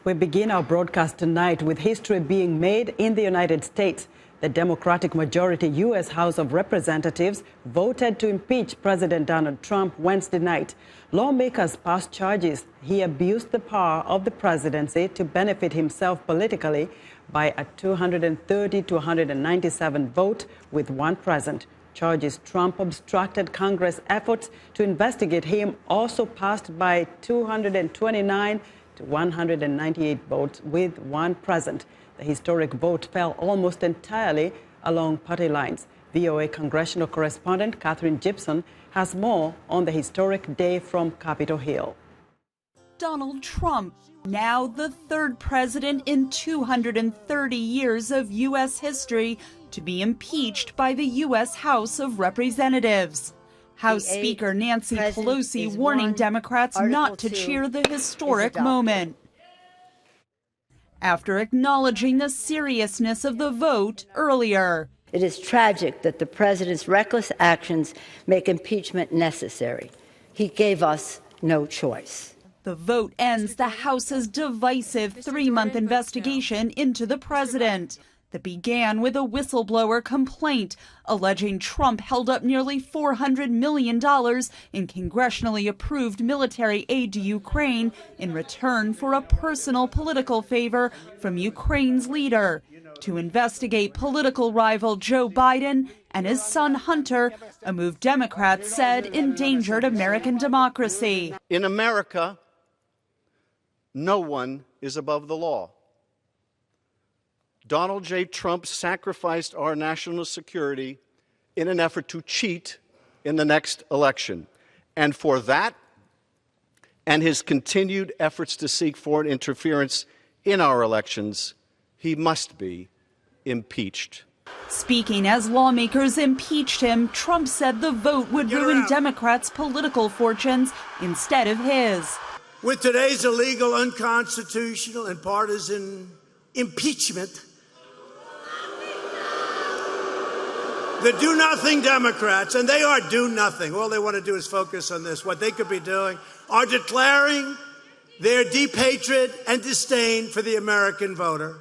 We begin our broadcast tonight with history being made in the United States. The Democratic-majority U.S. House of Representatives voted to impeach President Donald Trump Wednesday night. Lawmakers passed charges he abused the power of the presidency to benefit himself politically by a 230 to 197 vote with one present. Charges Trump obstructed Congress' efforts to investigate him also passed by 229 to 198 votes with one present. The historic vote fell almost entirely along party lines. VOA congressional correspondent Catherine Gibson has more on the historic day from Capitol Hill. Donald Trump, now the third president in 230 years of U.S. history to be impeached by the U.S. House of Representatives. House Speaker Nancy Pelosi warning Democrats not to cheer the historic moment. After acknowledging the seriousness of the vote earlier. It is tragic that the president's reckless actions make impeachment necessary. He gave us no choice. The vote ends the House's divisive 3-month investigation into the president that began with a whistleblower complaint alleging Trump held up nearly $400 million in congressionally approved military aid to Ukraine in return for a personal political favor from Ukraine's leader. To investigate political rival Joe Biden and his son Hunter, a move Democrats said endangered American democracy. In America, no one is above the law. Donald J. Trump sacrificed our national security in an effort to cheat in the next election. And for that and his continued efforts to seek foreign interference in our elections, he must be impeached. Speaking as lawmakers impeached him, Trump said the vote would ruin Democrats' political fortunes instead of his. With today's illegal, unconstitutional, and partisan impeachment, the do-nothing Democrats, and they are do-nothing, all they want to do is focus on this, what they could be doing, are declaring their deep hatred and disdain for the American voter.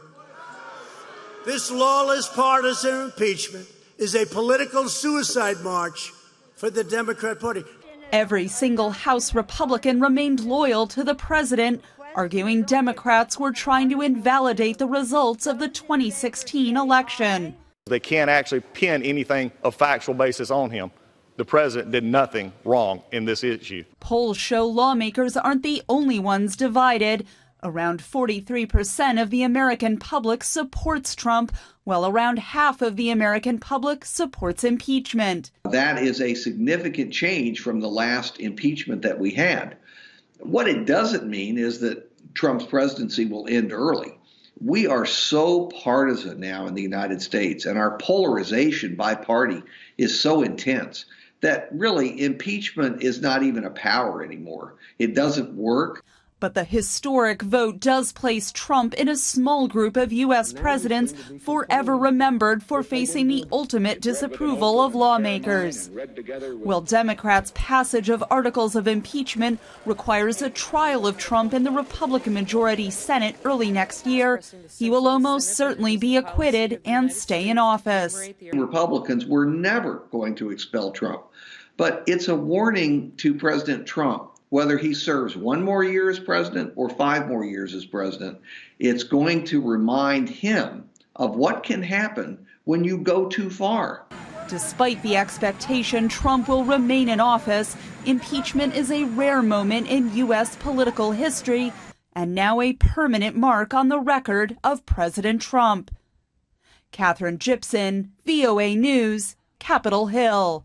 This lawless partisan impeachment is a political suicide march for the Democrat Party. Every single House Republican remained loyal to the president, arguing Democrats were trying to invalidate the results of the 2016 election. They can't actually pin anything of factual basis on him. The president did nothing wrong in this issue. Polls show lawmakers aren't the only ones divided. Around 43% of the American public supports Trump, while around half of the American public supports impeachment. That is a significant change from the last impeachment that we had. What it doesn't mean is that Trump's presidency will end early. We are so partisan now in the United States, and our polarization by party is so intense that really impeachment is not even a power anymore. It doesn't work. But the historic vote does place Trump in a small group of U.S. presidents forever remembered for facing the ultimate disapproval of lawmakers. While Democrats' passage of articles of impeachment requires a trial of Trump in the Republican-majority Senate early next year, he will almost certainly be acquitted and stay in office. Republicans were never going to expel Trump, but it's a warning to President Trump. Whether he serves 1 more year as president or 5 more years as president, it's going to remind him of what can happen when you go too far. Despite the expectation Trump will remain in office, impeachment is a rare moment in U.S. political history and now a permanent mark on the record of President Trump. Catherine Gibson, VOA News, Capitol Hill.